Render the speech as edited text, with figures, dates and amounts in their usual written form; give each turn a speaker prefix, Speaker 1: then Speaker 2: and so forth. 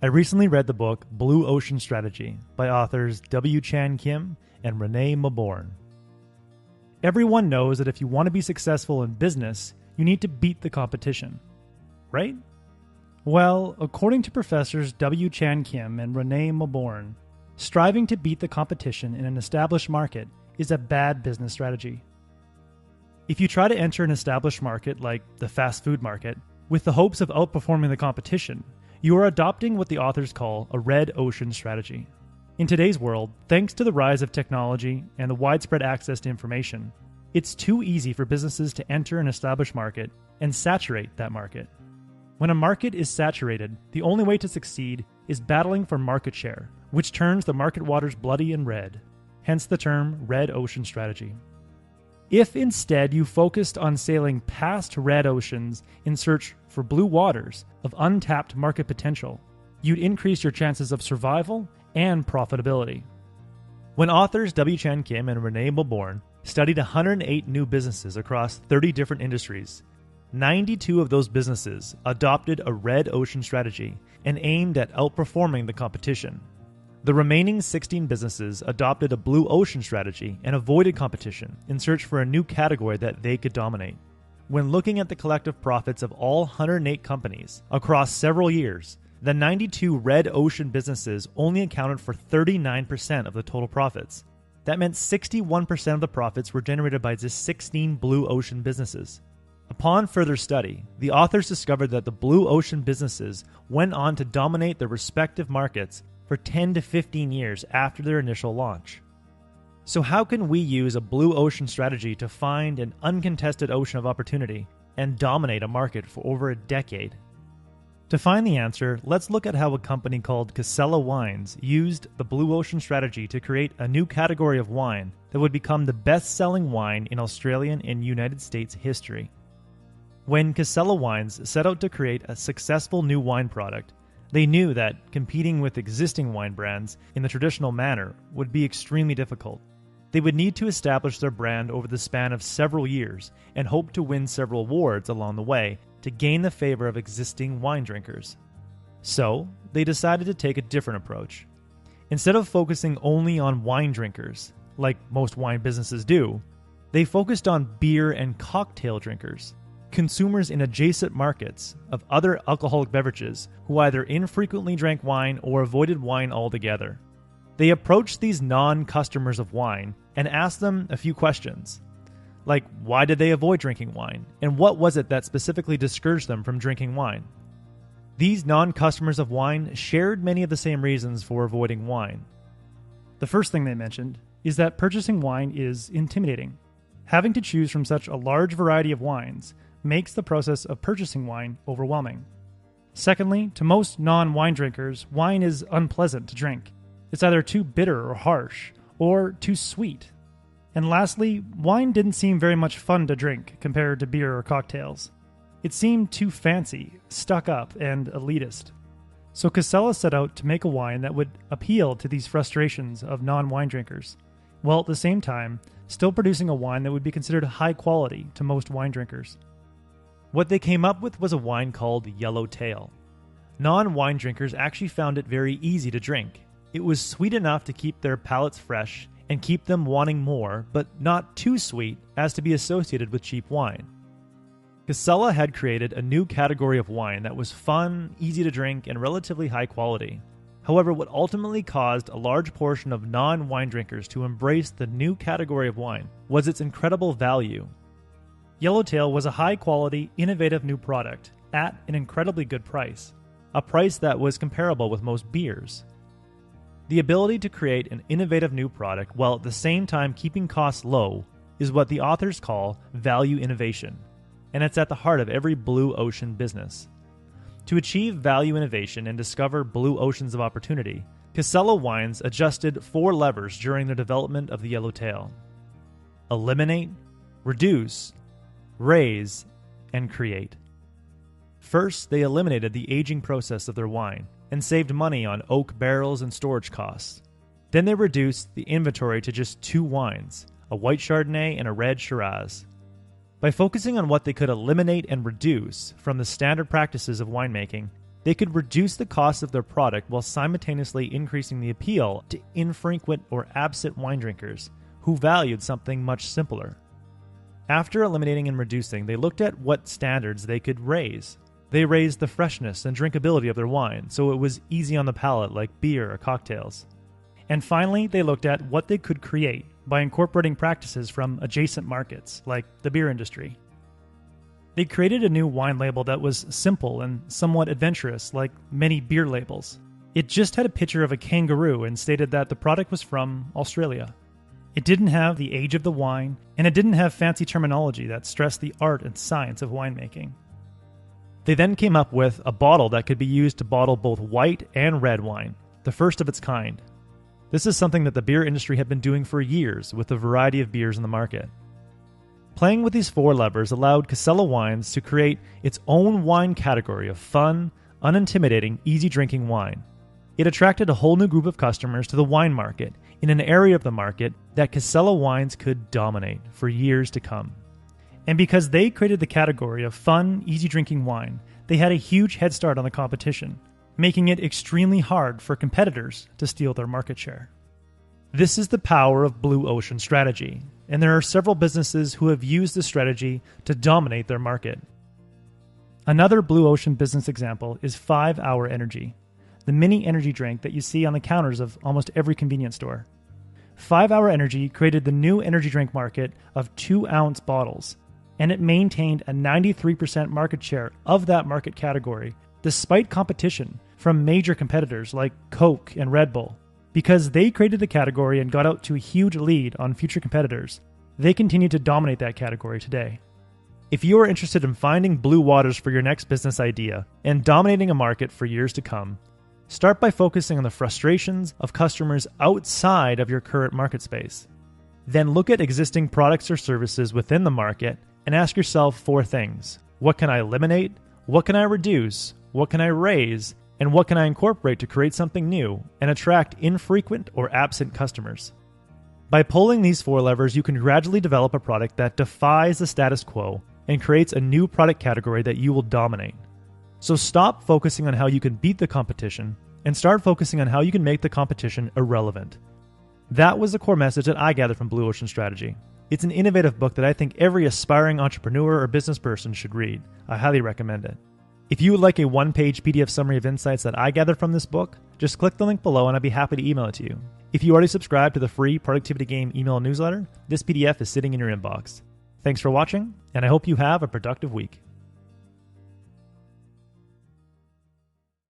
Speaker 1: I recently read the book Blue Ocean Strategy by authors W. Chan Kim and Renee Maborn. Everyone knows that if you want to be successful in business, you need to beat the competition, right? Well, according to professors W. Chan Kim and Renee Maborn, striving to beat the competition in an established market is a bad business strategy. If you try to enter an established market like the fast food market with the hopes of outperforming the competition, you are adopting what the authors call a red ocean strategy. In today's world, thanks to the rise of technology and the widespread access to information, it's too easy for businesses to enter an established market and saturate that market. When a market is saturated, the only way to succeed is battling for market share, which turns the market waters bloody and red, hence the term red ocean strategy. If instead you focused on sailing past red oceans in search for blue waters of untapped market potential, you'd increase your chances of survival and profitability. When authors W. Chan Kim and Renee Maborn studied 108 new businesses across 30 different industries, 92 of those businesses adopted a red ocean strategy and aimed at outperforming the competition. The remaining 16 businesses adopted a blue ocean strategy and avoided competition in search for a new category that they could dominate. When looking at the collective profits of all 108 companies across several years, the 92 red ocean businesses only accounted for 39% of the total profits. That meant 61% of the profits were generated by just 16 blue ocean businesses. Upon further study, the authors discovered that the blue ocean businesses went on to dominate their respective markets for 10 to 15 years after their initial launch. So how can we use a blue ocean strategy to find an uncontested ocean of opportunity and dominate a market for over a decade? To find the answer, let's look at how a company called Casella Wines used the blue ocean strategy to create a new category of wine that would become the best-selling wine in Australian and United States history. When Casella Wines set out to create a successful new wine product, they knew that competing with existing wine brands in the traditional manner would be extremely difficult. They would need to establish their brand over the span of several years and hope to win several awards along the way to gain the favor of existing wine drinkers. So, they decided to take a different approach. Instead of focusing only on wine drinkers, like most wine businesses do, they focused on beer and cocktail drinkers, consumers in adjacent markets of other alcoholic beverages who either infrequently drank wine or avoided wine altogether. They approached these non-customers of wine and asked them a few questions, like why did they avoid drinking wine, and what was it that specifically discouraged them from drinking wine? These non-customers of wine shared many of the same reasons for avoiding wine. The first thing they mentioned is that purchasing wine is intimidating. Having to choose from such a large variety of wines makes the process of purchasing wine overwhelming. Secondly, to most non-wine drinkers, wine is unpleasant to drink. It's either too bitter or harsh, or too sweet. And lastly, wine didn't seem very much fun to drink compared to beer or cocktails. It seemed too fancy, stuck up, and elitist. So Casella set out to make a wine that would appeal to these frustrations of non-wine drinkers, while at the same time still producing a wine that would be considered high quality to most wine drinkers. What they came up with was a wine called Yellowtail. Non-wine drinkers actually found it very easy to drink. It was sweet enough to keep their palates fresh and keep them wanting more, but not too sweet as to be associated with cheap wine. Casella had created a new category of wine that was fun, easy to drink, and relatively high quality. However, what ultimately caused a large portion of non-wine drinkers to embrace the new category of wine was its incredible value. Yellowtail was a high-quality, innovative new product at an incredibly good price, a price that was comparable with most beers. The ability to create an innovative new product while at the same time keeping costs low is what the authors call value innovation, and it's at the heart of every blue ocean business. To achieve value innovation and discover blue oceans of opportunity, Casella Wines adjusted 4 levers during the development of the Yellowtail: eliminate, reduce, raise, and create. First, they eliminated the aging process of their wine and saved money on oak barrels and storage costs. Then they reduced the inventory to just 2 wines, a white Chardonnay and a red Shiraz. By focusing on what they could eliminate and reduce from the standard practices of winemaking, They could reduce the cost of their product while simultaneously increasing the appeal to infrequent or absent wine drinkers who valued something much simpler. After eliminating and reducing, they looked at what standards they could raise. They raised the freshness and drinkability of their wine so it was easy on the palate like beer or cocktails. And finally, they looked at what they could create by incorporating practices from adjacent markets like the beer industry. They created a new wine label that was simple and somewhat adventurous, like many beer labels. It just had a picture of a kangaroo and stated that the product was from Australia. It didn't have the age of the wine, and it didn't have fancy terminology that stressed the art and science of winemaking. They then came up with a bottle that could be used to bottle both white and red wine, the first of its kind. This is something that the beer industry had been doing for years with a variety of beers in the market. Playing with these four levers allowed Casella Wines to create its own wine category of fun, unintimidating, easy drinking wine. It attracted a whole new group of customers to the wine market in an area of the market that Casella Wines could dominate for years to come. And because they created the category of fun, easy drinking wine, they had a huge head start on the competition, making it extremely hard for competitors to steal their market share. This is the power of blue ocean strategy, and there are several businesses who have used this strategy to dominate their market. Another blue ocean business example is 5 Hour Energy, the mini energy drink that you see on the counters of almost every convenience store. 5 Hour Energy created the new energy drink market of 2-ounce bottles, and it maintained a 93% market share of that market category, despite competition from major competitors like Coke and Red Bull. Because they created the category and got out to a huge lead on future competitors, they continue to dominate that category today. If you are interested in finding blue waters for your next business idea and dominating a market for years to come, start by focusing on the frustrations of customers outside of your current market space. Then look at existing products or services within the market and ask yourself 4 things. What can I eliminate? What can I reduce? What can I raise? And what can I incorporate to create something new and attract infrequent or absent customers? By pulling these 4 levers, you can gradually develop a product that defies the status quo and creates a new product category that you will dominate. So stop focusing on how you can beat the competition and start focusing on how you can make the competition irrelevant. That was the core message that I gathered from Blue Ocean Strategy. It's an innovative book that I think every aspiring entrepreneur or business person should read. I highly recommend it. If you would like a 1-page PDF summary of insights that I gathered from this book, just click the link below and I'd be happy to email it to you. If you already subscribe to the free Productivity Game email newsletter, this PDF is sitting in your inbox. Thanks for watching, and I hope you have a productive week.